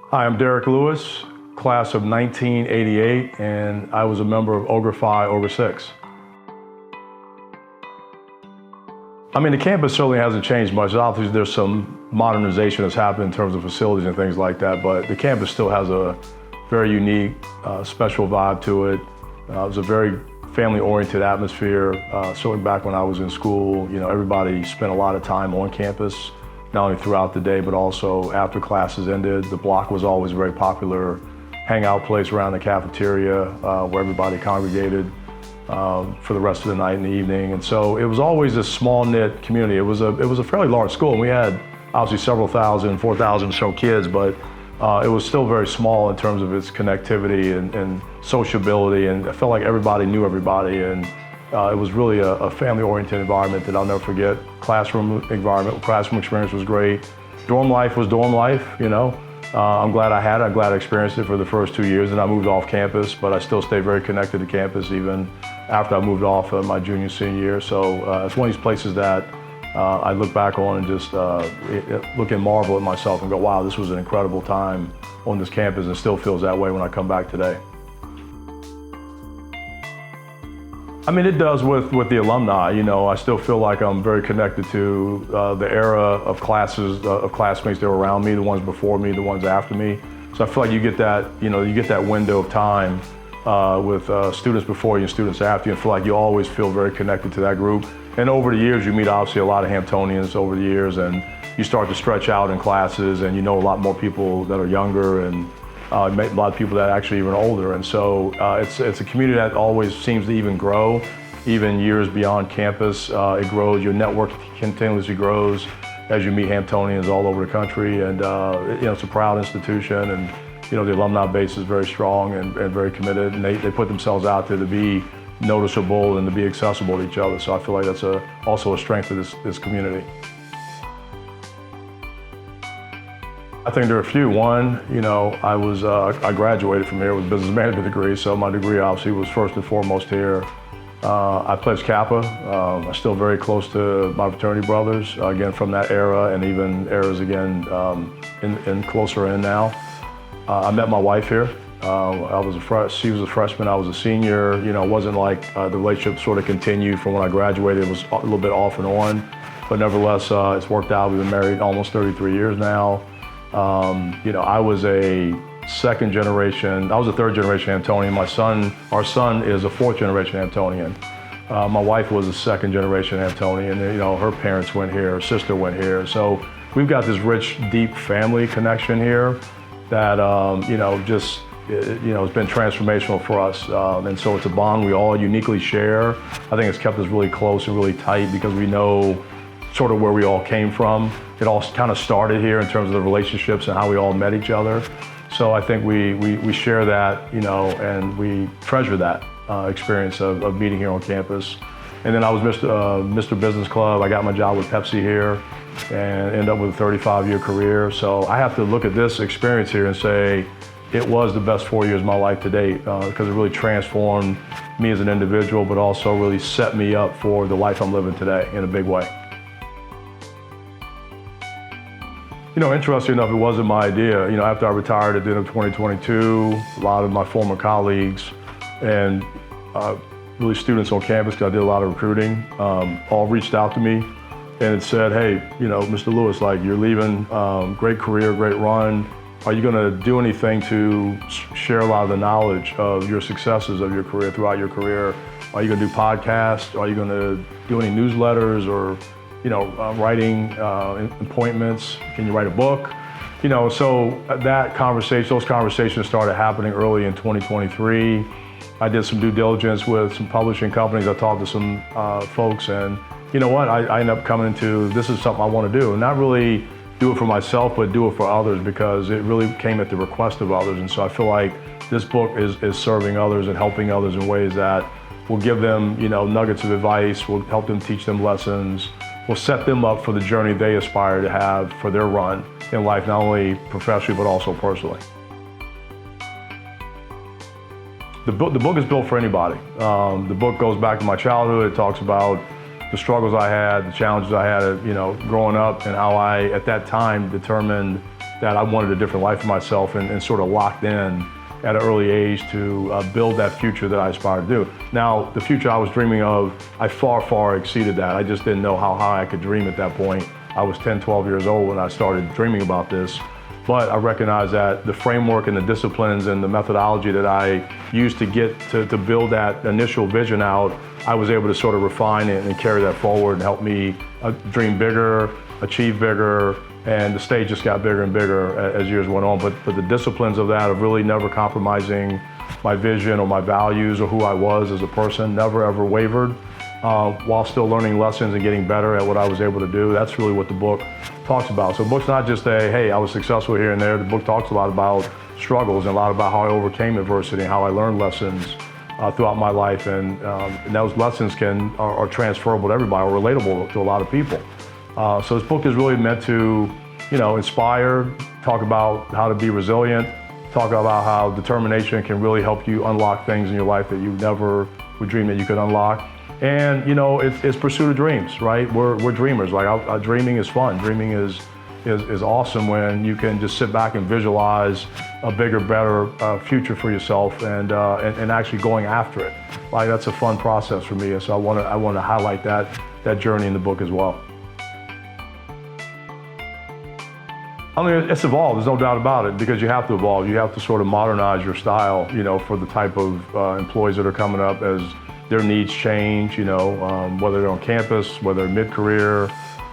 Hi, I'm Derek Lewis, class of 1988, and I was a member of Ogre Phi, Ogre 6. I mean, the campus certainly hasn't changed much. Obviously, there's some modernization that's happened in terms of facilities and things like that, but the campus still has a very unique, special vibe to it. It was a very family-oriented atmosphere. Certainly back when I was in school, everybody spent a lot of time on campus, not only throughout the day, but also after classes ended. The block was always a very popular hangout place around the cafeteria where everybody congregated for the rest of the night and the evening. And so it was always a small-knit community. It was a fairly large school, and we had obviously several thousand, 4,000 or so kids, but it was still very small in terms of its connectivity and sociability, and I felt like everybody knew everybody, and it was really a family-oriented environment that I'll never forget. Classroom experience was great. Dorm life was dorm life, I'm glad I had it. I'm glad I experienced it for the first 2 years, and I moved off campus, but I still stayed very connected to campus even after I moved off my junior, senior year. So it's one of these places that I look back on and just look and marvel at myself and go, wow, this was an incredible time on this campus, and it still feels that way when I come back today. I mean, it does with the alumni. I still feel like I'm very connected to the era of classmates that were around me, the ones before me, the ones after me. So I feel like you get that window of time with students before you and students after you, and feel like you always feel very connected to that group. And over the years, you meet obviously a lot of Hamptonians over the years, and you start to stretch out in classes, and you know a lot more people that are younger, and met a lot of people that are actually even older. And so it's a community that always seems to even grow, even years beyond campus. It grows, your network continuously grows as you meet Hamptonians all over the country. And it's a proud institution, and the alumni base is very strong and very committed, and they put themselves out there to be noticeable and to be accessible to each other. So I feel like that's also a strength of this community. I think there are a few. One, I graduated from here with a business management degree, so my degree obviously was first and foremost here. I pledged Kappa. I'm still very close to my fraternity brothers, again from that era, and even eras again in closer in now. I met my wife here. She was a freshman, I was a senior. It wasn't like the relationship sort of continued from when I graduated. It was a little bit off and on, but nevertheless, it's worked out. We've been married almost 33 years now. I was a third generation Hamptonian. Our son is a fourth generation Hamptonian. My wife was a second generation Hamptonian. Her parents went here, her sister went here. So we've got this rich, deep family connection here that, it's been transformational for us. And so it's a bond we all uniquely share. I think it's kept us really close and really tight because we know sort of where we all came from. It all kind of started here in terms of the relationships and how we all met each other. So I think we share that, and we treasure that experience of meeting here on campus. And then I was Mr. Business Club. I got my job with Pepsi here and ended up with a 35-year career. So I have to look at this experience here and say, it was the best 4 years of my life to date because it really transformed me as an individual, but also really set me up for the life I'm living today in a big way. Interesting enough, it wasn't my idea. After I retired at the end of 2022, a lot of my former colleagues and really students on campus, because I did a lot of recruiting, all reached out to me and it said, hey, Mr. Lewis, you're leaving, great career, great run. Are you going to do anything to share a lot of the knowledge of your successes of your career throughout your career? Are you going to do podcasts? Are you going to do any newsletters or writing appointments? Can you write a book? So those conversations started happening early in 2023. I did some due diligence with some publishing companies. I talked to some folks, and you know what? I ended up coming to, this is something I want to do, and not really do it for myself, but do it for others, because it really came at the request of others. And so I feel like this book is serving others and helping others in ways that will give them, nuggets of advice, will help them teach them lessons, will set them up for the journey they aspire to have for their run in life, not only professionally, but also personally. The book is built for anybody. The book goes back to my childhood. It talks about the struggles I had, the challenges I had, growing up, and how I, at that time, determined that I wanted a different life for myself and sort of locked in at an early age to build that future that I aspired to do. Now, the future I was dreaming of, I far exceeded that. I just didn't know how high I could dream at that point. I was 10, 12 years old when I started dreaming about this. But I recognized that the framework and the disciplines and the methodology that I used to get to build that initial vision out, I was able to sort of refine it and carry that forward and help me dream bigger, achieve bigger, and the stage just got bigger and bigger as years went on. But the disciplines of that of really never compromising my vision or my values or who I was as a person, never ever wavered, while still learning lessons and getting better at what I was able to do. That's really what the book talks about. So the book's not just hey, I was successful here and there. The book talks a lot about struggles and a lot about how I overcame adversity and how I learned lessons throughout my life. And those lessons are transferable to everybody or relatable to a lot of people. So this book is really meant to, inspire, talk about how to be resilient, talk about how determination can really help you unlock things in your life that you never would dream that you could unlock. And it's pursuit of dreams, right? We're dreamers. Like dreaming is fun. Dreaming is awesome when you can just sit back and visualize a bigger, better future for yourself and actually going after it. Like that's a fun process for me. And so I want to highlight that journey in the book as well. I mean, it's evolved, there's no doubt about it, because you have to evolve. You have to sort of modernize your style, for the type of employees that are coming up as their needs change, whether they're on campus, whether they're mid-career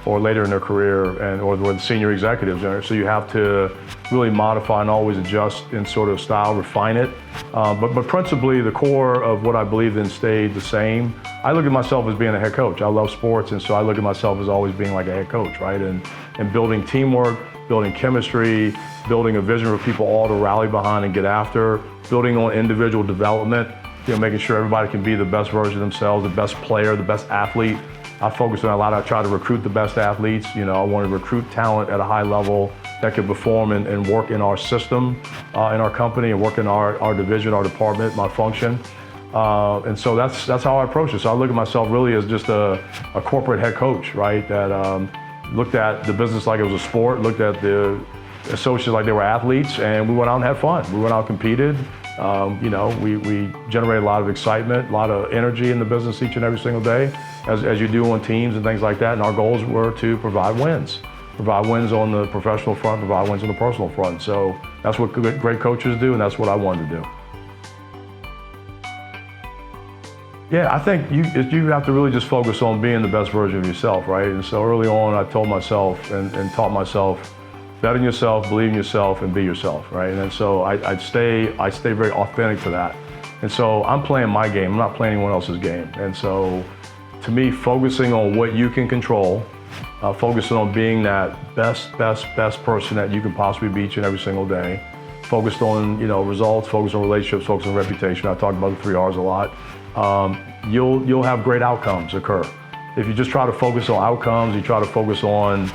or later in their career, or the senior executives. So you have to really modify and always adjust in sort of style, refine it. But principally, the core of what I believed in stayed the same. I look at myself as being a head coach. I love sports, and so I look at myself as always being like a head coach, right? And building teamwork, building chemistry, building a vision for people all to rally behind and get after, building on individual development, making sure everybody can be the best version of themselves, the best player, the best athlete. I focus on a lot. I try to recruit the best athletes. I want to recruit talent at a high level that can perform and work in our system, in our company, and work in our division, our department, my function. And so that's how I approach it. So I look at myself really as just a corporate head coach, right? That looked at the business like it was a sport, looked at the associates like they were athletes, and we went out and had fun. We went out and competed. We generated a lot of excitement, a lot of energy in the business each and every single day, as you do on teams and things like that. And our goals were to provide wins on the professional front, provide wins on the personal front. So that's what great coaches do, and that's what I wanted to do. Yeah, I think you have to really just focus on being the best version of yourself, right? And so early on, I told myself and taught myself, bet in yourself, believe in yourself, and be yourself, right? And so I stay very authentic to that. And so I'm playing my game. I'm not playing anyone else's game. And so, to me, focusing on what you can control, focusing on being that best person that you can possibly be each and every single day, focused on results, focused on relationships, focused on reputation. I talk about the 3 R's a lot. You'll have great outcomes occur. If you just try to focus on outcomes, you try to focus on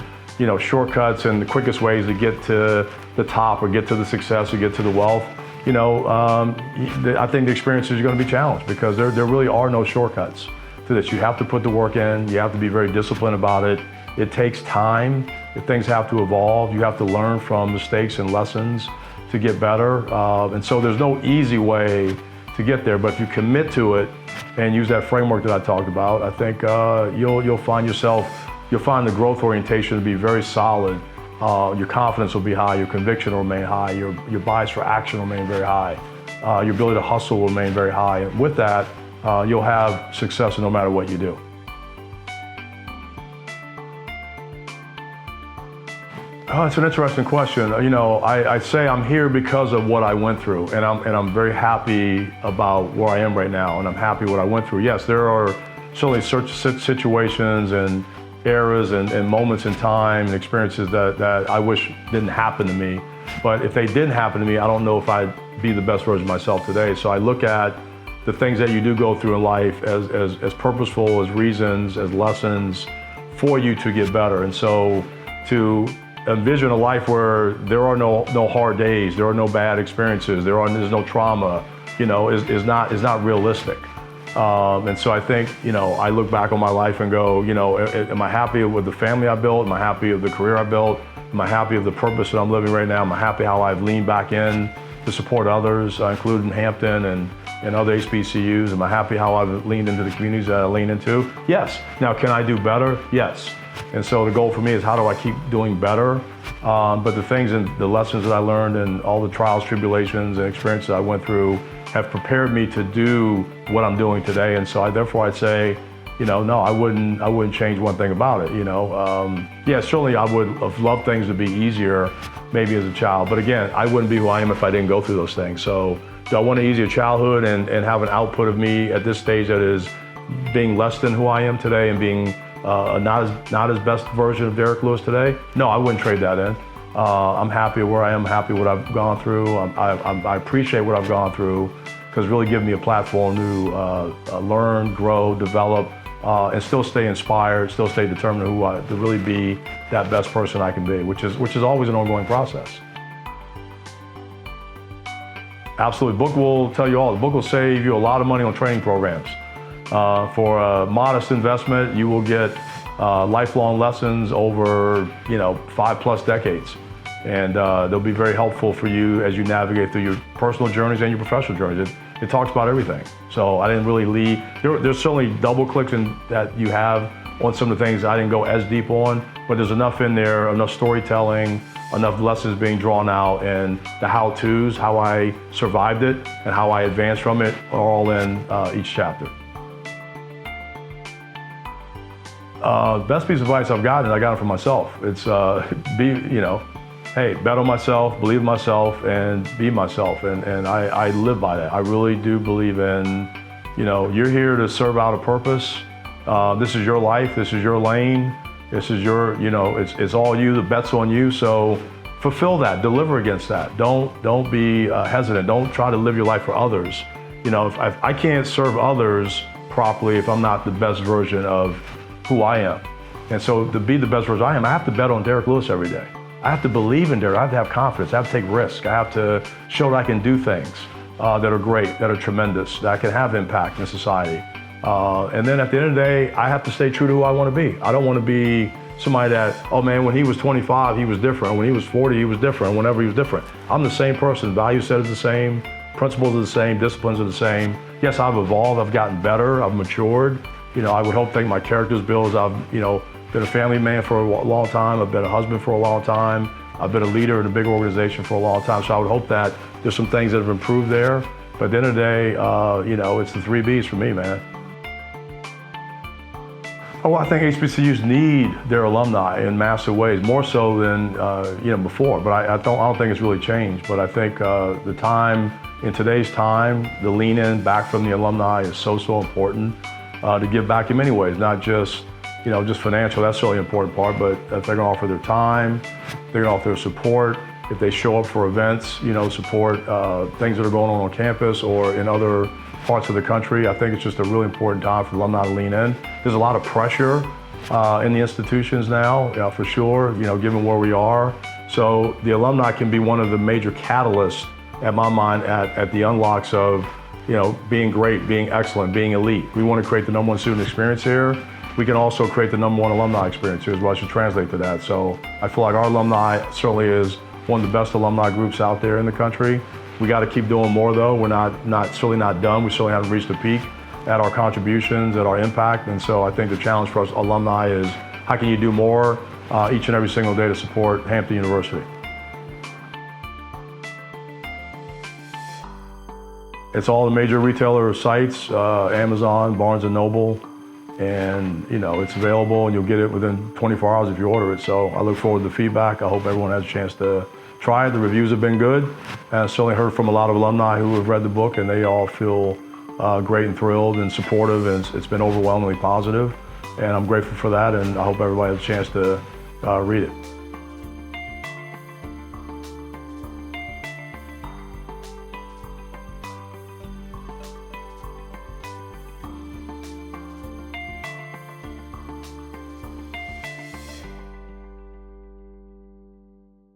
shortcuts and the quickest ways to get to the top or get to the success or get to the wealth, I think the experience is going to be challenged because there really are no shortcuts to this. You have to put the work in. You have to be very disciplined about it. It takes time. Things have to evolve. You have to learn from mistakes and lessons to get better. And so there's no easy way to get there, but if you commit to it and use that framework that I talked about, I think you'll find the growth orientation to be very solid. Your confidence will be high, your conviction will remain high, your bias for action will remain very high, your ability to hustle will remain very high. And with that, you'll have success no matter what you do. It's an interesting question. I say I'm here because of what I went through, and I'm very happy about where I am right now, and I'm happy what I went through. Yes, there are certainly situations and eras and moments in time and experiences that I wish didn't happen to me. But if they didn't happen to me, I don't know if I'd be the best version of myself today. So I look at the things that you do go through in life as purposeful, as reasons, as lessons for you to get better. And so to envision a life where there are no hard days, there are no bad experiences, there's no trauma, is not realistic. And so I think, I look back on my life and go, am I happy with the family I built? Am I happy with the career I built? Am I happy of the purpose that I'm living right now? Am I happy how I've leaned back in to support others, including Hampton and other HBCUs? Am I happy how I've leaned into the communities that I lean into? Yes. Now, can I do better? Yes. And so the goal for me is how do I keep doing better? But the things and the lessons that I learned and all the trials, tribulations, and experiences I went through have prepared me to do what I'm doing today. And so therefore I'd say, no, I wouldn't change one thing about it, Yeah, certainly I would have loved things to be easier maybe as a child. But again, I wouldn't be who I am if I didn't go through those things. So do I want an easier childhood and have an output of me at this stage that is being less than who I am today and being not as best version of Derek Lewis today? No, I wouldn't trade that in. I'm happy where I am, happy what I've gone through. I appreciate what I've gone through because it's really given me a platform to learn, grow, develop, and still stay inspired, still stay determined to really be that best person I can be, which is always an ongoing process. Absolutely, book will tell you all. The book will save you a lot of money on training programs. For a modest investment, you will get lifelong lessons over 5+ decades. And they'll be very helpful for you as you navigate through your personal journeys and your professional journeys. It talks about everything. So I didn't really lead. There's certainly double clicks that you have on some of the things I didn't go as deep on, but there's enough in there, enough storytelling, enough lessons being drawn out, and the how-tos, how I survived it and how I advanced from it are all in each chapter. Best piece of advice I've gotten, I got it from myself. It's hey, bet on myself, believe in myself, and be myself. And I live by that. I really do believe in, you're here to serve out a purpose. This is your life. This is your lane. This is your, it's all you. The bet's on you. So fulfill that. Deliver against that. Don't be hesitant. Don't try to live your life for others. If I can't serve others properly if I'm not the best version of who I am. And so to be the best version I am, I have to bet on Derek Lewis every day. I have to believe in Derek. I have to have confidence. I have to take risks. I have to show that I can do things that are great, that are tremendous, that can have impact in society. And then at the end of the day, I have to stay true to who I want to be. I don't want to be somebody that, oh man, when he was 25, he was different. When he was 40, he was different. Whenever he was different. I'm the same person. Value set is the same. Principles are the same. Disciplines are the same. Yes, I've evolved. I've gotten better. I've matured. I would hope think my character's built. I've, been a family man for a long time. I've been a husband for a long time. I've been a leader in a big organization for a long time. So I would hope that there's some things that have improved there. But at the end of the day, it's the 3 Bs for me, man. Oh, I think HBCUs need their alumni in massive ways, more so than before. But I don't think it's really changed. But I think in today's time, the lean in back from the alumni is so important. To give back in many ways, not just financial. That's really an important part, but if they're going to offer their time, they're going to offer their support. If they show up for events, support things that are going on campus or in other parts of the country. I think it's just a really important time for alumni to lean in. There's a lot of pressure in the institutions now, for sure, given where we are. So the alumni can be one of the major catalysts, at my mind, at the unlocks of being great, being excellent, being elite. We want to create the #1 student experience here. We can also create the #1 alumni experience here as well. I should translate to that. So I feel like our alumni certainly is one of the best alumni groups out there in the country. We got to keep doing more though. We're certainly not done. We certainly haven't reached the peak at our contributions, at our impact. And so I think the challenge for us alumni is how can you do more each and every single day to support Hampton University. It's all the major retailer sites, Amazon, Barnes & Noble, and it's available and you'll get it within 24 hours if you order it. So I look forward to the feedback. I hope everyone has a chance to try it. The reviews have been good. And I certainly heard from a lot of alumni who have read the book and they all feel great and thrilled and supportive, and it's been overwhelmingly positive. And I'm grateful for that, and I hope everybody has a chance to read it.